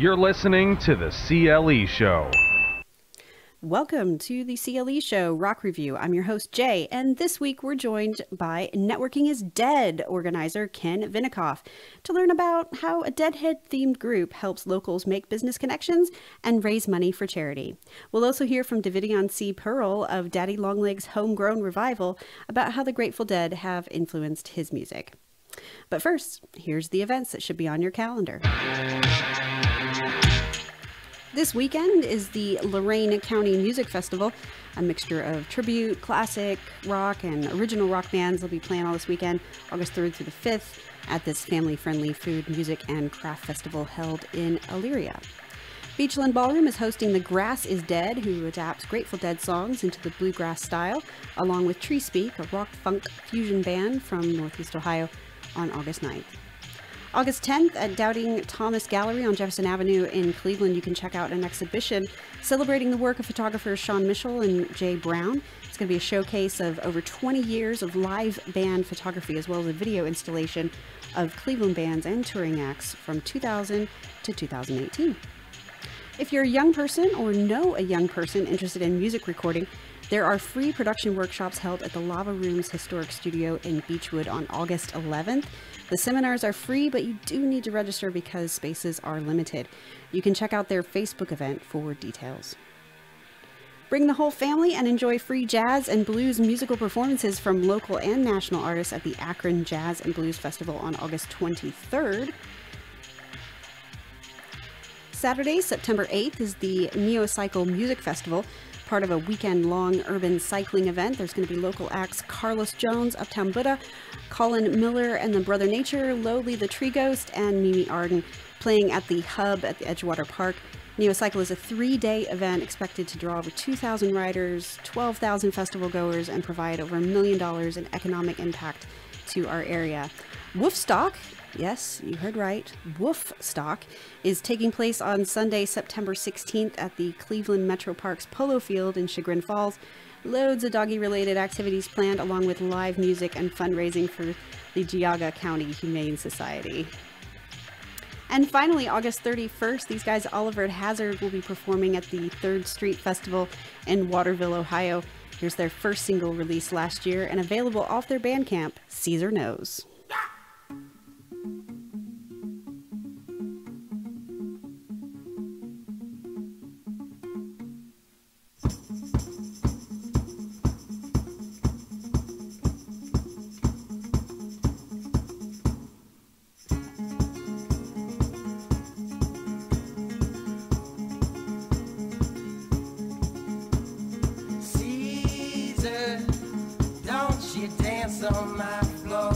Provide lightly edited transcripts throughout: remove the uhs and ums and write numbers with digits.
You're listening to the CLE Show. Welcome to the CLE Show Rock Review. I'm your host, Jay, and this week we're joined by Networking is Dead organizer Ken Vinikoff to learn about how a Deadhead-themed group helps locals make business connections and raise money for charity. We'll also hear from Davidione C of Daddy Longleg's Homegrown revival about how the Grateful Dead have influenced his music. But first, here's the events that should be on your calendar. This weekend is the Lorain County Music Festival, a mixture of tribute, classic, rock, and original rock bands will be playing all this weekend, August 3rd through the 5th, at this family-friendly food, music, and craft festival held in Elyria. Beachland Ballroom is hosting The Grass is Dead, who adapts Grateful Dead songs into the bluegrass style, along with Tree Speak, a rock-funk fusion band from Northeast Ohio, on August 9th. August 10th at Doubting Thomas Gallery on Jefferson Avenue in Cleveland, you can check out an exhibition celebrating the work of photographers Sean Mitchell and Jay Brown. It's going to be a showcase of over 20 years of live band photography, as well as a video installation of Cleveland bands and touring acts from 2000 to 2018. If you're a young person or know a young person interested in music recording, there are free production workshops held at the Lava Room's historic studio in Beechwood on August 11th. The seminars are free, but you do need to register because spaces are limited. You can check out their Facebook event for details. Bring the whole family and enjoy free jazz and blues musical performances from local and national artists at the Akron Jazz and Blues Festival on August 23rd. Saturday, September 8th, is the Neocycle Music Festival, part of a weekend-long urban cycling event. There's going to be local acts Carlos Jones, Uptown Buddha, Colin Miller and the Brother Nature, Lowly the Tree Ghost, and Mimi Arden playing at the Hub at the Edgewater Park. Neocycle is a 3-day event expected to draw over 2,000 riders, 12,000 festival goers, and provide over $1 million in economic impact to our area. Woofstock, yes, you heard right, Woofstock, is taking place on Sunday, September 16th at the Cleveland Metro Parks Polo Field in Chagrin Falls. Loads of doggy-related activities planned, along with live music and fundraising for the Geauga County Humane Society. And finally, August 31st, these guys, Oliver Hazard, will be performing at the 3rd Street Festival in Waterville, Ohio. Here's their first single released last year and available off their Bandcamp, Caesar Knows. On my floor,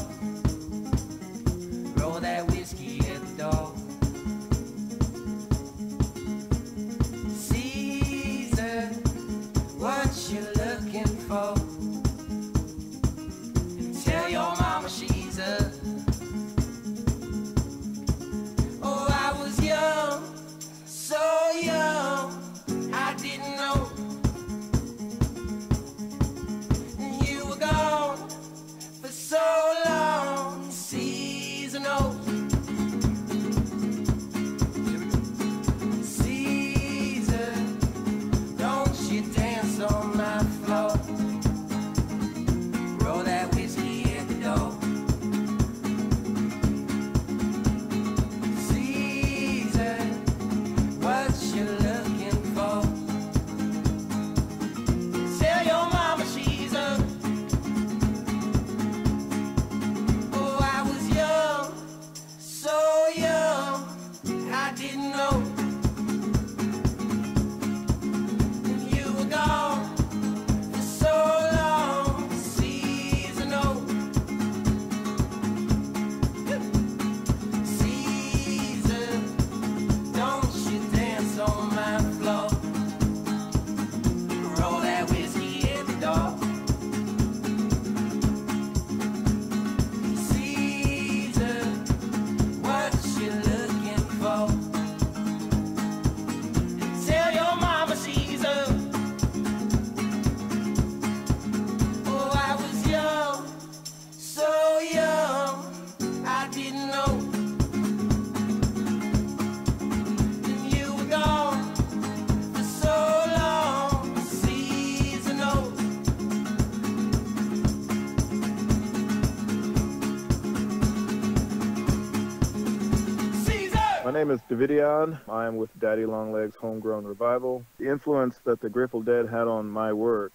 name is Davidione. I am with Daddy Longleg's Homegrown Revival. The influence that the Grateful Dead had on my work,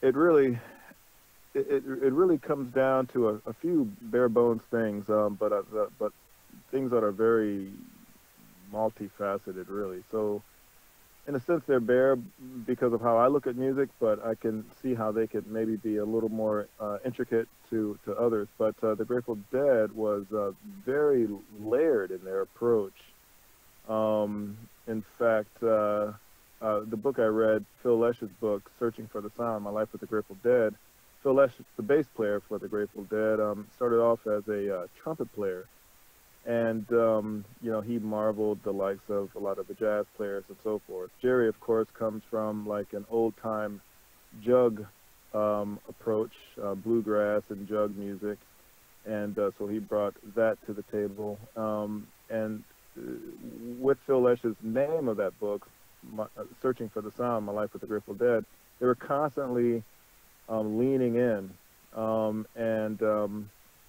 it really comes down to a few bare bones things, but things that are very multifaceted, really. So, in a sense, they're bare because of how I look at music, but I can see how they could maybe be a little more intricate to others. But the Grateful Dead was very layered in their approach. In fact, the book I read, Phil Lesh's book, Searching for the Sound, My Life with the Grateful Dead, Phil Lesh, the bass player for the Grateful Dead, started off as a trumpet player. And, you know, he marveled the likes of a lot of the jazz players and so forth. Jerry, of course, comes from like an old-time jug approach, bluegrass and jug music. And so he brought that to the table. And with Phil Lesh's name of that book, Searching for the Sound, My Life with the Grateful Dead, they were constantly leaning in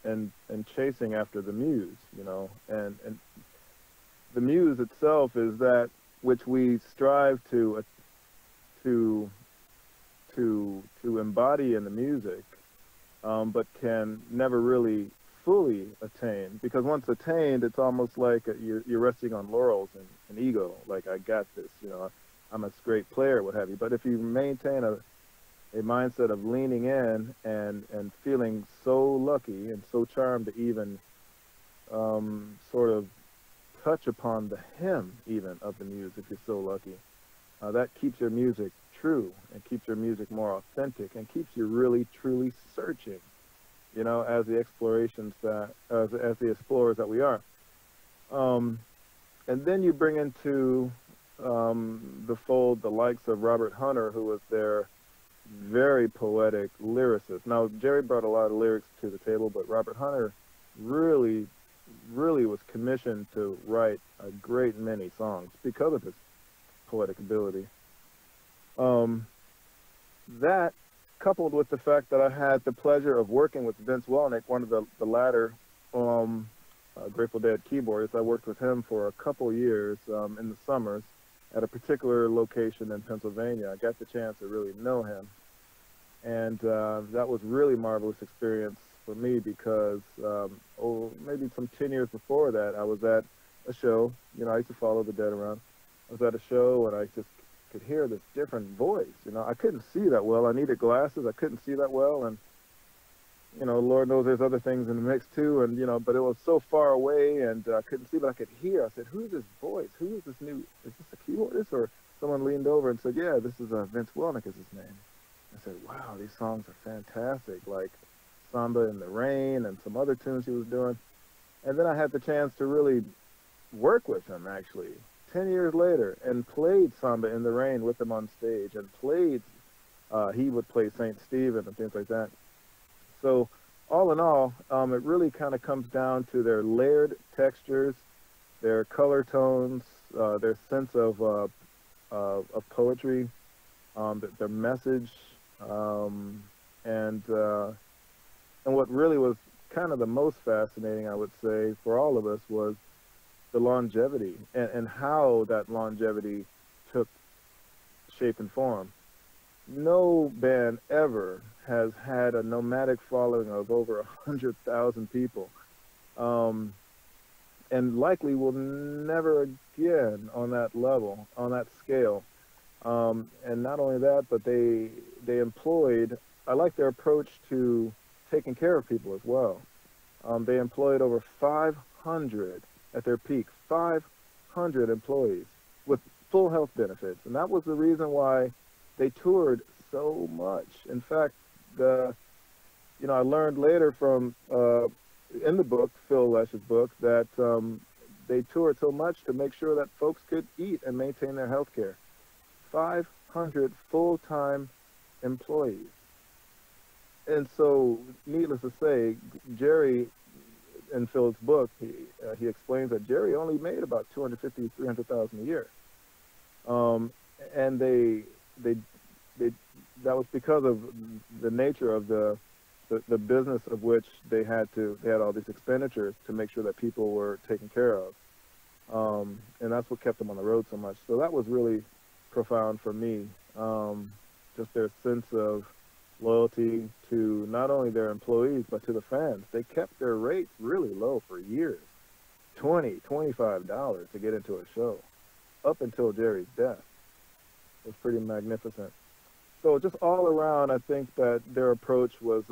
and chasing after the muse, you know, and the muse itself is that which we strive to embody in the music, but can never really fully attain, because once attained, it's almost like you're resting on laurels and ego, like I got this, you know, I'm a great player, what have you. But if you maintain a mindset of leaning in and feeling so lucky and so charmed to even sort of touch upon the hem even of the muse, if you're so lucky, that keeps your music true and keeps your music more authentic and keeps you really truly searching, you know, as the explorations that as the explorers that we are. And then you bring into the fold the likes of Robert Hunter, who was their very poetic lyricist. Now, Jerry brought a lot of lyrics to the table, but Robert Hunter really was commissioned to write a great many songs because of his poetic ability. That, coupled with the fact that I had the pleasure of working with Vince Welnick, one of the latter Grateful Dead keyboardists. I worked with him for a couple years in the summers at a particular location in Pennsylvania. I got the chance to really know him. And that was really marvelous experience for me because maybe some 10 years before that, I was at a show. You know, I used to follow the Dead around. I was at a show and I just could hear this different voice. You know, I couldn't see that well. I needed glasses. I couldn't see that well. And, you know, Lord knows there's other things in the mix too. And, you know, but it was so far away and I couldn't see, but I could hear. I said, who's this voice? Who is this new? Is this a keyboardist? Or someone leaned over and said, yeah, this is Vince Welnick is his name. I said, wow, these songs are fantastic, like Samba in the Rain and some other tunes he was doing. And then I had the chance to really work with him, actually, 10 years later, and played Samba in the Rain with him on stage, and played, he would play St. Stephen and things like that. So all in all, it really kind of comes down to their layered textures, their color tones, their sense of poetry, their message, and what really was kind of the most fascinating, I would say, for all of us was the longevity and how that longevity took shape and form. No band ever has had a nomadic following of over 100,000 people, and likely will never again on that level, on that scale. And not only that, but they employed, I like their approach to taking care of people as well. They employed over 500 at their peak, 500 employees with full health benefits. And that was the reason why they toured so much. In fact, you know, I learned later from, in the book, Phil Lesh's book, that they toured so much to make sure that folks could eat and maintain their health care. 500 full-time employees. And so, needless to say, Jerry, in Phil's book, he explains that Jerry only made about $250,000, $300,000 a year, and that was because of the nature of the the business of which they had all these expenditures to make sure that people were taken care of. And that's what kept them on the road so much. So that was really profound for me. Just their sense of loyalty to not only their employees, but to the fans. They kept their rates really low for years. $20, $25 to get into a show, up until Jerry's death. It was pretty magnificent. So just all around, I think that their approach was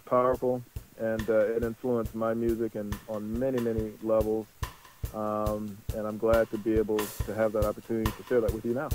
powerful, and it influenced my music and on many, many levels. And I'm glad to be able to have that opportunity to share that with you now.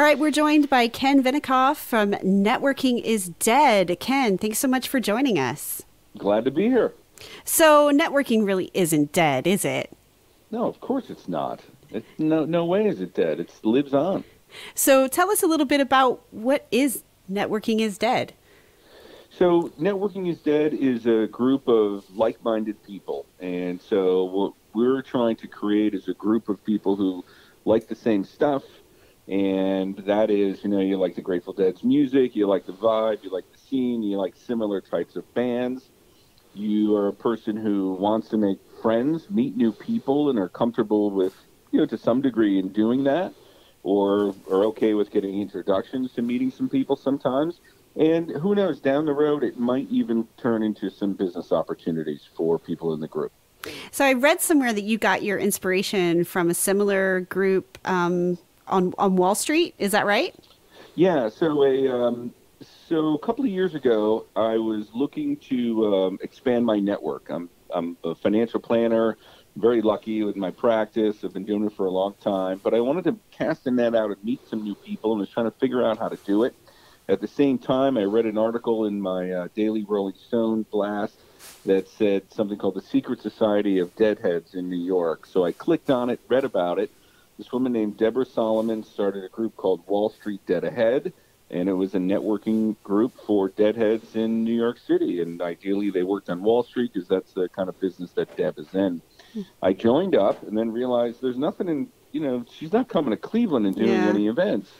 All right, we're joined by Ken Vinikoff from Networking is Dead. Ken, thanks so much for joining us. Glad to be here. So networking really isn't dead, is it? No, of course it's not. No way is it dead. It lives on. So tell us a little bit about what is Networking is Dead. So Networking is Dead is a group of like-minded people. And so what we're trying to create is a group of people who like the same stuff. And that is, you like the Grateful Dead's music, you like the vibe, you like the scene, you like similar types of bands. You are a person who wants to make friends, meet new people, and are comfortable with, to some degree in doing that, or are okay with getting introductions to meeting some people sometimes. And who knows, down the road, it might even turn into some business opportunities for people in the group. So I read somewhere that you got your inspiration from a similar group on Wall Street. Is that right? Yeah. So a couple of years ago, I was looking to expand my network. I'm a financial planner, very lucky with my practice. I've been doing it for a long time, but I wanted to cast the net out and meet some new people, and was trying to figure out how to do it. At the same time, I read an article in my daily Rolling Stone blast that said something called the Secret Society of Deadheads in New York. So I clicked on it, read about it. This woman named Deborah Solomon started a group called Wall Street Dead Ahead, and it was a networking group for deadheads in New York City. And ideally, they worked on Wall Street because that's the kind of business that Deb is in. I joined up and then realized there's nothing in, she's not coming to Cleveland and doing any events.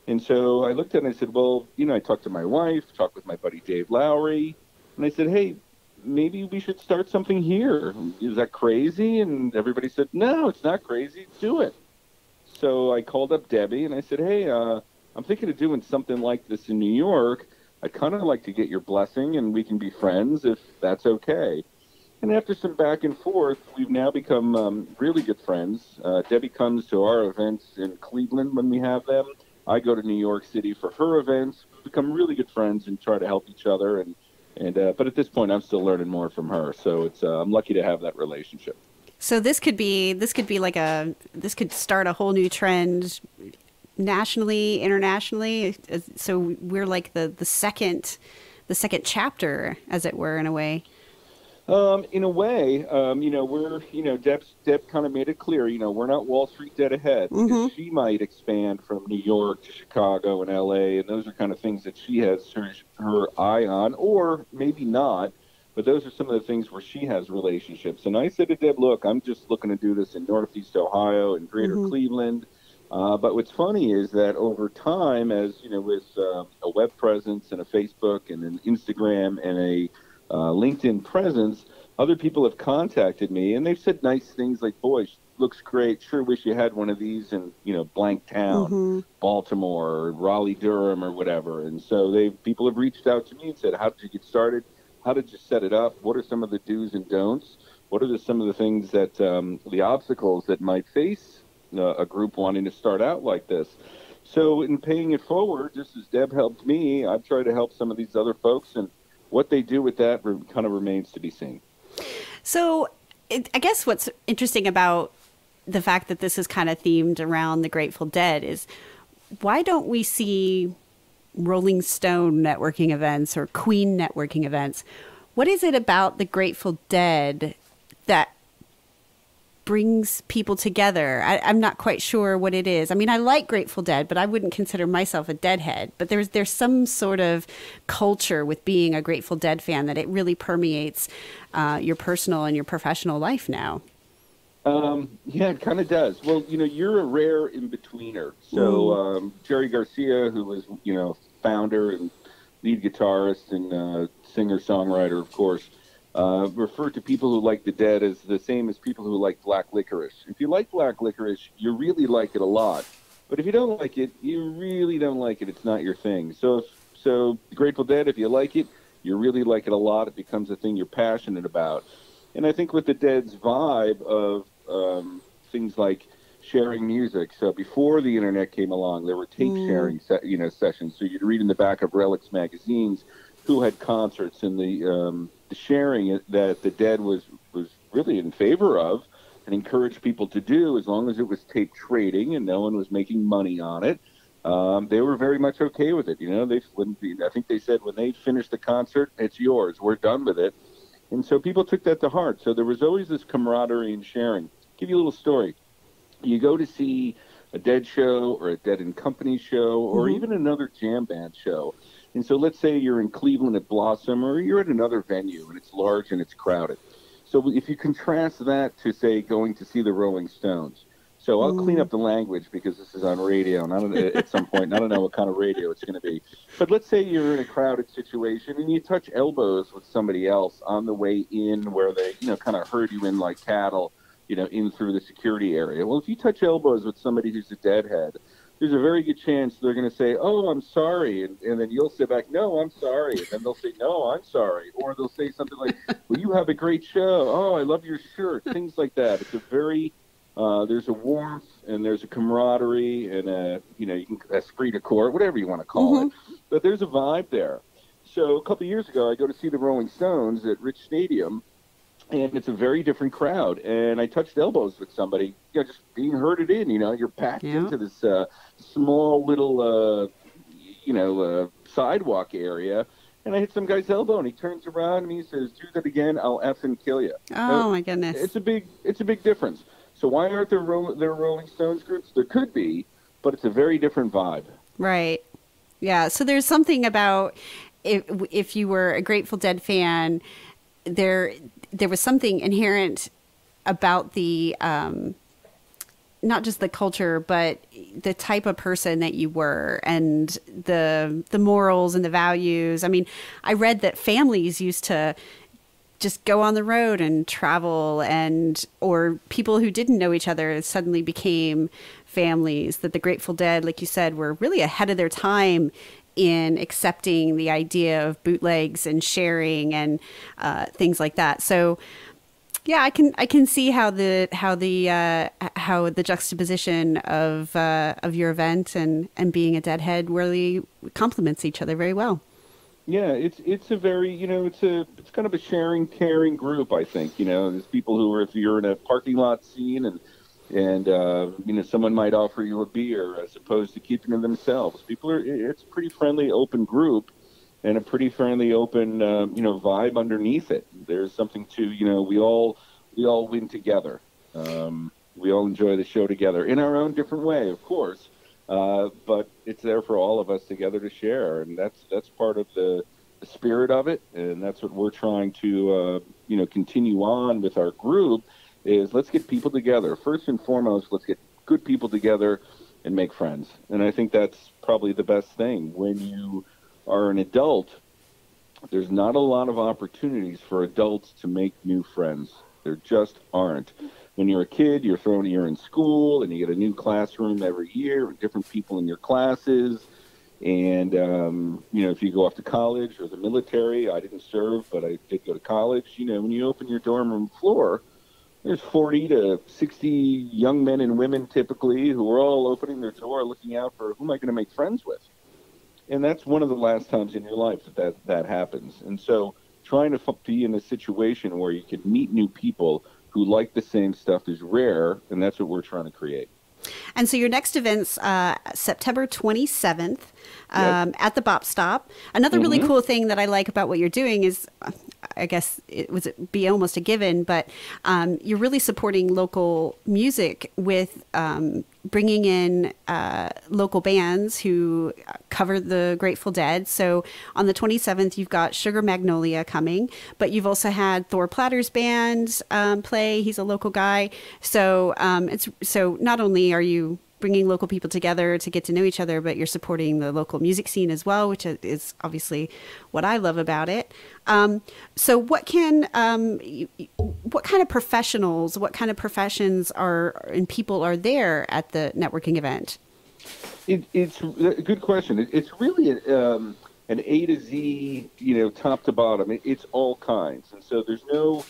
And so I looked at it and I said, well, I talked to my wife, talked with my buddy Dave Lowry, and I said, hey, maybe we should start something here. Is that crazy? And everybody said, no, it's not crazy. Do it. So I called up Debbie and I said, hey, I'm thinking of doing something like this in New York. I'd kind of like to get your blessing and we can be friends if that's okay. And after some back and forth, we've now become really good friends. Debbie comes to our events in Cleveland when we have them. I go to New York City for her events. We've become really good friends and try to help each other. But at this point, I'm still learning more from her. So I'm lucky to have that relationship. So this could start a whole new trend nationally, internationally. So we're like the second chapter, as it were, in a way. In a way, we're, Deb kind of made it clear, we're not Wall Street Dead Ahead. Because she might expand from New York to Chicago and LA, and those are kind of things that she has her eye on, or maybe not. But those are some of the things where she has relationships. And I said to Deb, look, I'm just looking to do this in Northeast Ohio and Greater Cleveland. But what's funny is that over time, as with a web presence and a Facebook and an Instagram and a LinkedIn presence, other people have contacted me and they've said nice things like, boy, looks great. Sure wish you had one of these in, blank town, Baltimore or Raleigh, Durham or whatever. And so people have reached out to me and said, how did you get started? How did you set it up? What are some of the do's and don'ts? What are some of the things that, the obstacles that might face a group wanting to start out like this? So in paying it forward, just as Deb helped me, I've tried to help some of these other folks, and what they do with that kind of remains to be seen. So I guess what's interesting about the fact that this is kind of themed around the Grateful Dead is, why don't we see Rolling Stone networking events or Queen networking events? What is it about the Grateful Dead that brings people together? I'm not quite sure what it is. I mean, I like Grateful Dead, but I wouldn't consider myself a Deadhead. But there's some sort of culture with being a Grateful Dead fan that it really permeates your personal and your professional life now. Yeah, it kind of does. Well, you're a rare in-betweener. So Jerry Garcia, who was, founder and lead guitarist and singer-songwriter, of course, referred to people who like the Dead as the same as people who like black licorice. If you like black licorice, you really like it a lot. But if you don't like it, you really don't like it. It's not your thing. So Grateful Dead, if you like it, you really like it a lot. It becomes a thing you're passionate about. And I think with the Dead's vibe of things like sharing music. So before the internet came along, there were tape sharing sessions. So you'd read in the back of Relics magazines who had concerts, and the sharing that the Dead was really in favor of and encouraged people to do, as long as it was tape trading and no one was making money on it. they were very much okay with it. I think they said when they finished the concert, it's yours. We're done with it. And so people took that to heart. So there was always this camaraderie and sharing. Give you a little story. You go to see a Dead show or a Dead and Company show or even another jam band show. And so let's say you're in Cleveland at Blossom or you're at another venue and it's large and it's crowded. So if you contrast that to, say, going to see the Rolling Stones. So I'll clean up the language because this is on radio, and I don't at some point, and I don't know what kind of radio it's going to be. But let's say you're in a crowded situation and you touch elbows with somebody else on the way in where they, kind of herd you in like cattle, in through the security area. Well, if you touch elbows with somebody who's a deadhead, there's a very good chance they're going to say, "Oh, I'm sorry," and then you'll say back, "No, I'm sorry," and then they'll say, "No, I'm sorry," or they'll say something like, "Well, you have a great show. Oh, I love your shirt," things like that. It's a very there's a warmth and there's a camaraderie and you can esprit de corps, whatever you want to call it, but there's a vibe there. So a couple of years ago, I go to see the Rolling Stones at Rich Stadium, and it's a very different crowd. And I touched elbows with somebody, just being herded in. You're packed into this small little, sidewalk area. And I hit some guy's elbow, and he turns around and he says, "Do that again, I'll effing kill you." Oh, my goodness! It's a big difference. So why aren't there Rolling Stones groups? There could be, but it's a very different vibe. Right. Yeah. So there's something about if you were a Grateful Dead fan, there was something inherent about the not just the culture, but the type of person that you were and the morals and the values. I mean, I read that families used to just go on the road and travel, or people who didn't know each other suddenly became families, that the Grateful Dead, like you said, were really ahead of their time in accepting the idea of bootlegs and sharing and things like that. So yeah, I can see how the juxtaposition of your event and being a Deadhead really complements each other very well. Yeah, it's a very, it's kind of a sharing, caring group, I think. There's people who are, if you're in a parking lot scene and someone might offer you a beer as opposed to keeping it themselves. It's a pretty friendly, open group and a pretty friendly, open, vibe underneath it. There's something to, we all win together. We all enjoy the show together in our own different way, of course. But it's there for all of us together to share, and that's part of the spirit of it, and that's what we're trying to continue on with our group. Is let's get people together first and foremost. Let's get good people together and make friends, and I think that's probably the best thing. When you are an adult, there's not a lot of opportunities for adults to make new friends. There just aren't. When you're a kid, you're in school, and you get a new classroom every year with different people in your classes. And, if you go off to college or the military, I didn't serve, but I did go to college. When you open your dorm room floor, there's 40 to 60 young men and women typically who are all opening their door, looking out for who am I going to make friends with. And that's one of the last times in your life that happens. And so trying to be in a situation where you can meet new people who like the same stuff is rare, and that's what we're trying to create. And so your next event's September 27th at the Bop Stop. Another really cool thing that I like about what you're doing is, I guess it would be almost a given, but you're really supporting local music with bringing in local bands who cover the Grateful Dead. So on the 27th, you've got Sugar Magnolia coming, but you've also had Thor Platter's band play. He's a local guy. So so not only are you bringing local people together to get to know each other, but you're supporting the local music scene as well, which is obviously what I love about it. So what kind of professionals, what kind of professions and people are there at the networking event? It's a good question. It's really an A to Z, top to bottom. It's all kinds. And so there's no,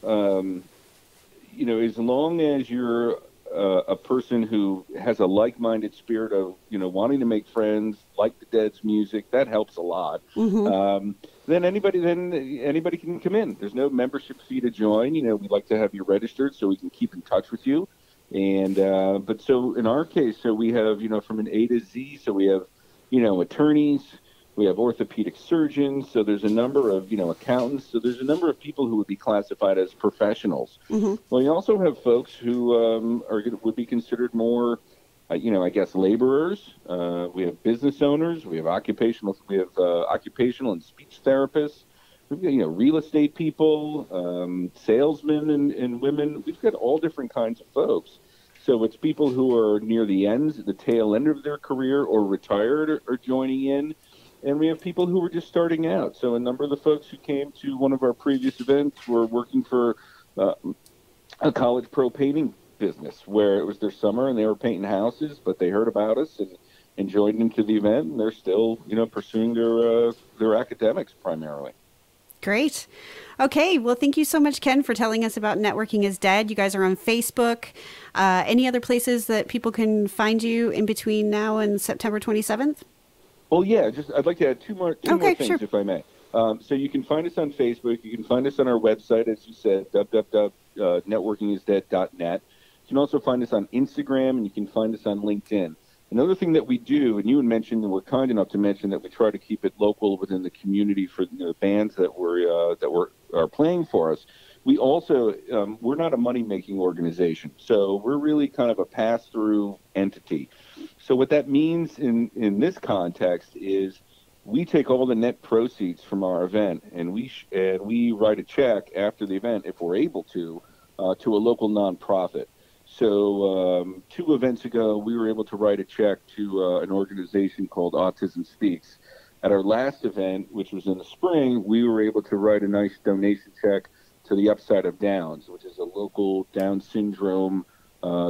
as long as you're a person who has a like-minded spirit of, wanting to make friends, like the Dead's music, that helps a lot. Then anybody can come in. There's no membership fee to join. We'd like to have you registered so we can keep in touch with you. And but so in our case, so we have, from an A to Z, so we have, attorneys, we have orthopedic surgeons, so there's a number of, accountants, so there's a number of people who would be classified as professionals. Mm-hmm. Well, you also have folks who would be considered more, I guess, laborers. We have business owners, we have occupational and speech therapists. We've got, real estate people, salesmen and women. We've got all different kinds of folks. So it's people who are near the tail end of their career or retired or joining in. And we have people who are just starting out. So a number of the folks who came to one of our previous events were working for a college pro painting business where it was their summer and they were painting houses, but they heard about us and joined into the event. And they're still, pursuing their academics primarily. Great. Okay. Well, thank you so much, Ken, for telling us about Networking is Dead. You guys are on Facebook. Any other places that people can find you in between now and September 27th? Well, yeah, I'd like to add two more things, sure. if I may. So you can find us on Facebook. You can find us on our website, as you said, www.networkingisdead.net. You can also find us on Instagram, and you can find us on LinkedIn. Another thing that we do, and you had mentioned, and we're kind enough to mention, that we try to keep it local within the community for the bands that are playing for us. We also, we're not a money-making organization, so we're really kind of a pass-through entity. So what that means in this context is we take all the net proceeds from our event, and we write a check after the event, if we're able to a local nonprofit. So 2 events ago, we were able to write a check to an organization called Autism Speaks. At our last event, which was in the spring, we were able to write a nice donation check to the Upside of Downs, which is a local Down syndrome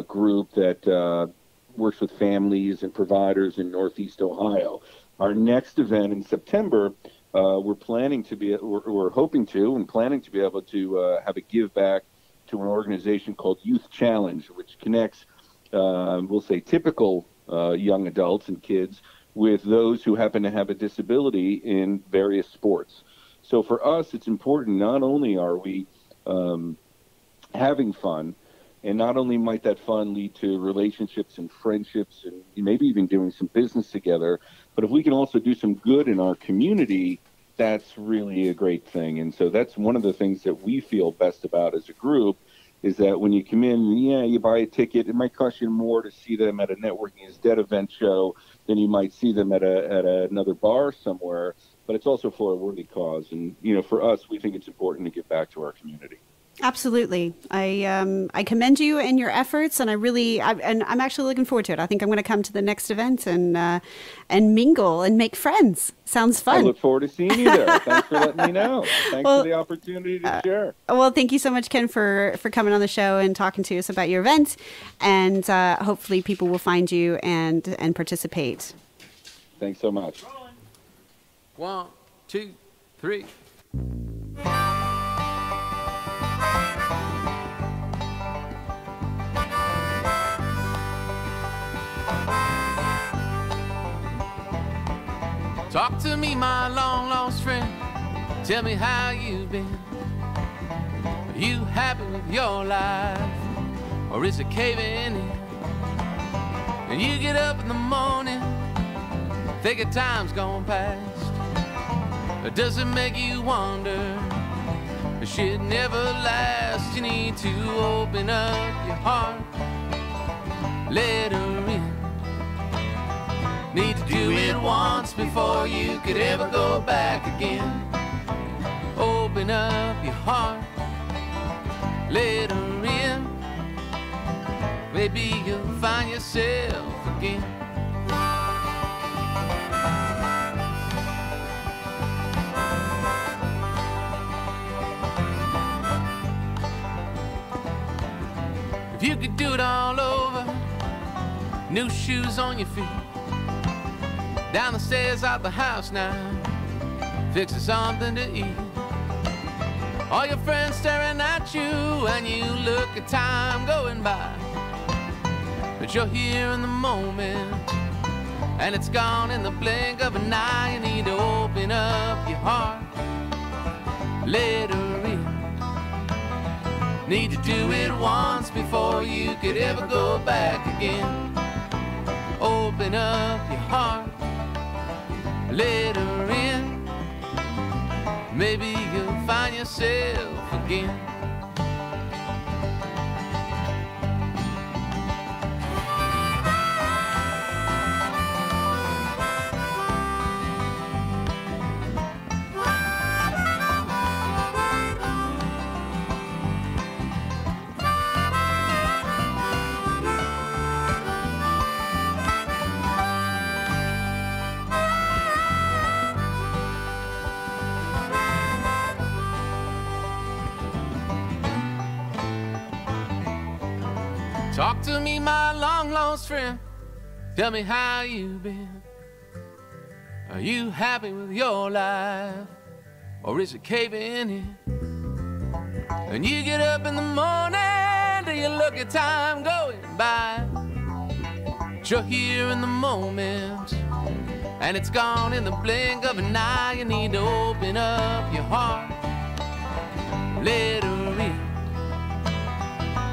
group that works with families and providers in Northeast Ohio. Our next event in September, we're hoping to and planning to be able to have a give back to an organization called Youth Challenge, which connects, we'll say, typical young adults and kids with those who happen to have a disability in various sports. So for us, it's important, not only are we having fun, and not only might that fun lead to relationships and friendships and maybe even doing some business together, but if we can also do some good in our community, that's really a great thing. And so that's one of the things that we feel best about as a group, is that when you come in, you buy a ticket, it might cost you more to see them at a Networking is Dead event show than you might see them at another bar somewhere, but it's also for a worthy cause. And, for us, we think it's important to give back to our community. Absolutely. I commend you and your efforts, and I'm actually looking forward to it. I think I'm going to come to the next event and mingle and make friends. Sounds fun. I look forward to seeing you there. Thanks for letting me know. Thanks for the opportunity to share. Well, thank you so much, Ken, for coming on the show and talking to us about your event, and hopefully people will find you and participate. Thanks so much. 1, 2, 3. Talk to me, my long-lost friend. Tell me how you've been. Are you happy with your life, or is it caving in? And you get up in the morning, thinking time's gone past. Or does it make you wonder, it should never last? You need to open up your heart, let her in. Need to do it once before you could ever go back again. Open up your heart, let her in. Maybe you'll find yourself again. If you could do it all over, new shoes on your feet, down the stairs, out the house now, fixing something to eat. All your friends staring at you, and you look at time going by. But you're here in the moment, and it's gone in the blink of an eye. You need to open up your heart, let her in. Need to do it once before you could ever go back again. Open up your heart, let her in. Maybe you'll find yourself again. Talk to me, my long lost friend. Tell me how you've been. Are you happy with your life, or is it caving in? When you get up in the morning, do you look at time going by? You're here in the moment, and it's gone in the blink of an eye. You need to open up your heart, let her in.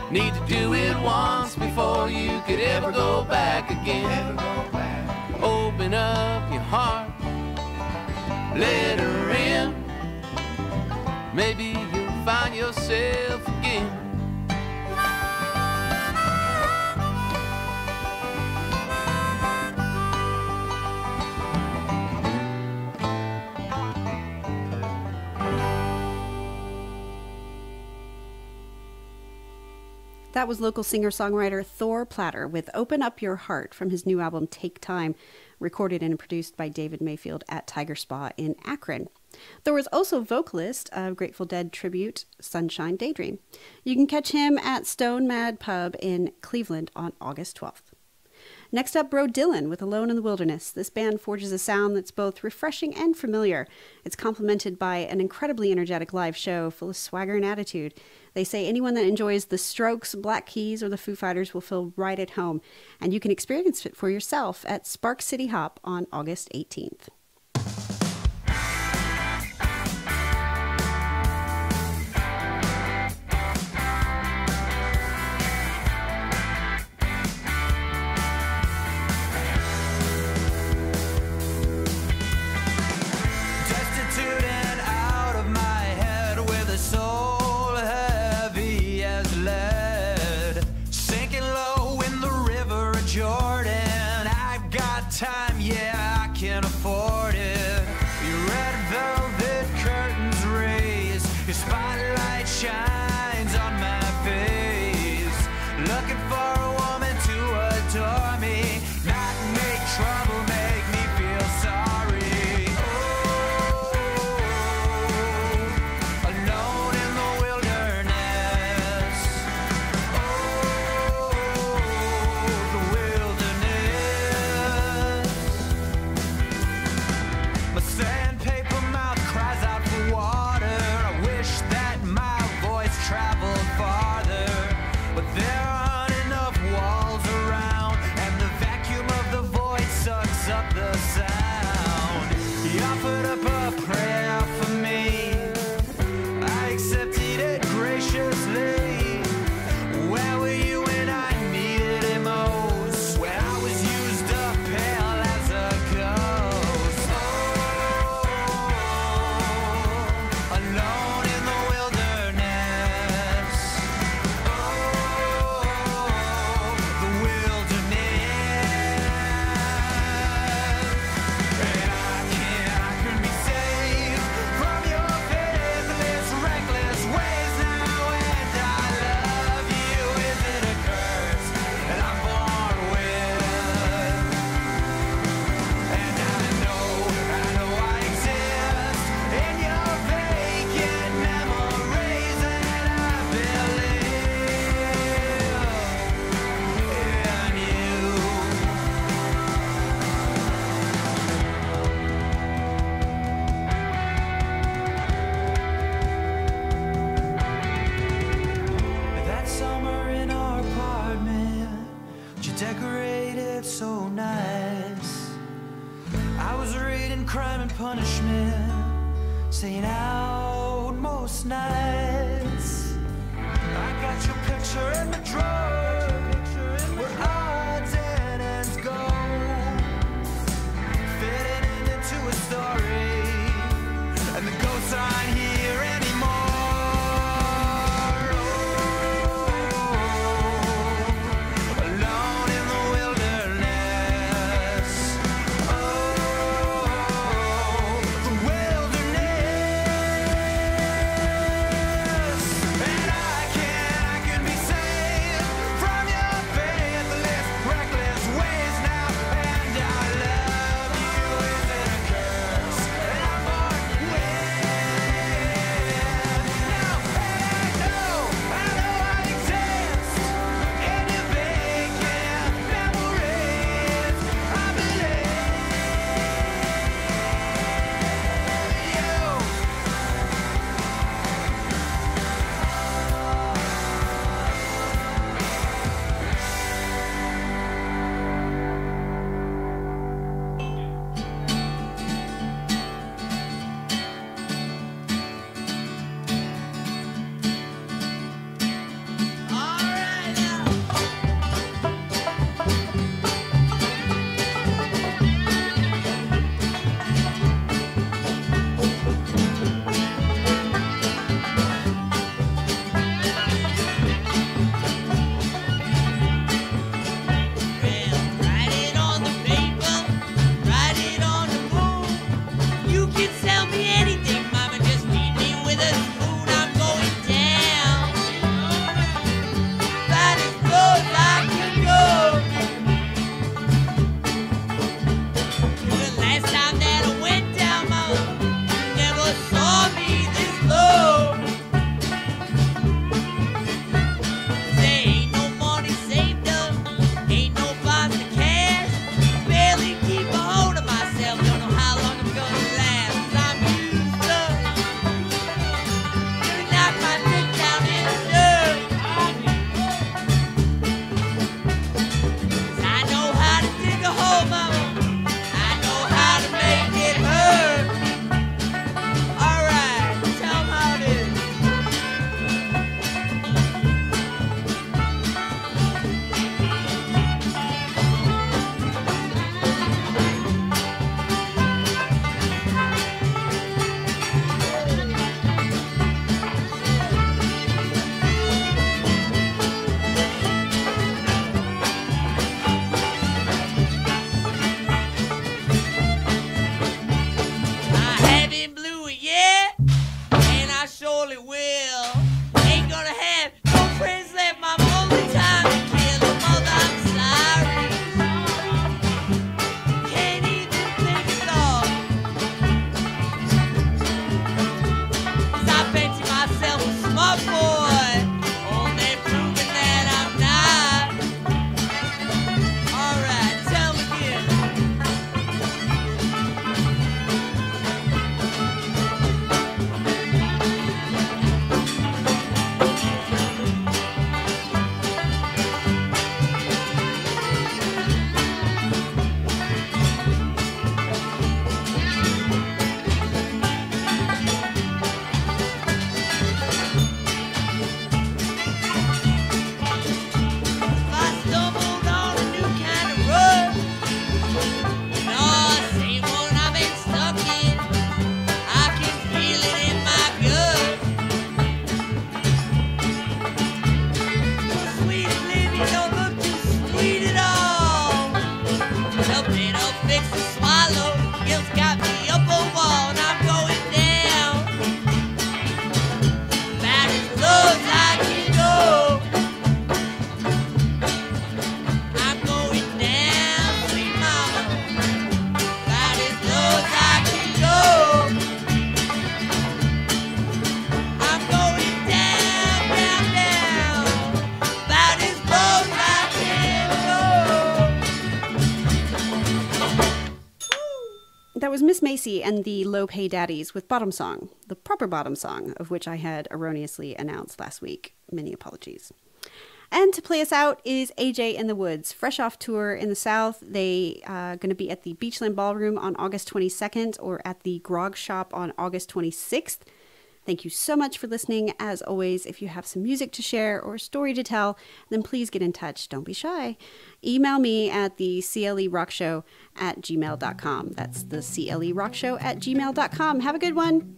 Need to do it once before you could ever go back again. Open up your heart, let her in. Maybe you'll find yourself again. That was local singer-songwriter Thor Platter with Open Up Your Heart from his new album Take Time, recorded and produced by David Mayfield at Tiger Spa in Akron. Thor was also vocalist of Grateful Dead tribute Sunshine Daydream. You can catch him at Stone Mad Pub in Cleveland on August 12th. Next up, Bro Dylan with Alone in the Wilderness. This band forges a sound that's both refreshing and familiar. It's complemented by an incredibly energetic live show full of swagger and attitude. They say anyone that enjoys the Strokes, Black Keys, or the Foo Fighters will feel right at home, and you can experience it for yourself at Spark City Hop on August 18th. Time, yeah, I can afford it. Your red velvet curtains raise, your spotlight shines on my face. Looking for a woman to adore me, not make trouble, make me feel sorry. Oh, alone in the wilderness. Oh, the wilderness. My sandpaper mouth cries out for water. I wish that my voice traveled farther, but there aren't enough walls around, and the vacuum of the void sucks up the sound. He offered up a prayer for me. I accepted it graciously. Where were you when I needed it most? When I was used up, pale as a ghost. Oh, alone in the wilderness. Oh, the wilderness. And I couldn't be saved from your faithless, reckless ways now. And I love you. Is it a curse that I'm born with? And I know I exist in your vacant memories, and I believe in you. That summer in our apartment, you decorated so nice. I was reading Crime and Punishment, staying out most nights. I got your picture in the drawer, where odds and ends go, fitting into a story, and the ghosts aren't here anymore. Oh, alone in the wilderness. Oh, the wilderness. And I can be saved from your faithless, reckless ways now. And I love you, is it a curse? And I'm born with now. And I know I exist in your vacant memories. I believe you. Write it on the paper, write it on the moon. You can tell me anything, mama, just feed me with a spoon. I'm going down, about as low as I can go. The last time that I went down, mama, you never saw me this low. There ain't no money saved up, ain't no bonds to cash. Barely keep a hold of myself, don't know how long I'm gonna last. 'Cause I'm used up, gonna knock my dick down in the dirt. 'Cause I know how to dig a hole, mama, I know how to make it hurt. Alright, tell 'em how it is. I haven't blew it yet, and I surely will. Ain't gonna have no friends left, my only time to kill a mother. I'm sorry. Can't even think a thought. 'Cause I fancy myself a smart boy, only proving that I'm not. Alright, tell me again. If I stumbled on a new kind of rug, no, same one I've been stuck in, I can feel it in my gut. Sweet oblivion don't look too sweet at all. A bitter fix to swallow, guilt's got me up a wall, and I'm going down, about as low as I can go. I'm going down, sweet mama, about as low as I can go. I'm going down, down, down, about as low as I can go. That was Miss Macy and the Low Pay Daddies with Bottom Song, the proper bottom song, of which I had erroneously announced last week. Many apologies. And to play us out is AJ in the Woods, fresh off tour in the South. They are going to be at the Beachland Ballroom on August 22nd or at the Grog Shop on August 26th. Thank you so much for listening. As always, if you have some music to share or a story to tell, then please get in touch. Don't be shy. Email me at the CLErockshow@gmail.com. That's the CLErockshow@gmail.com. Have a good one.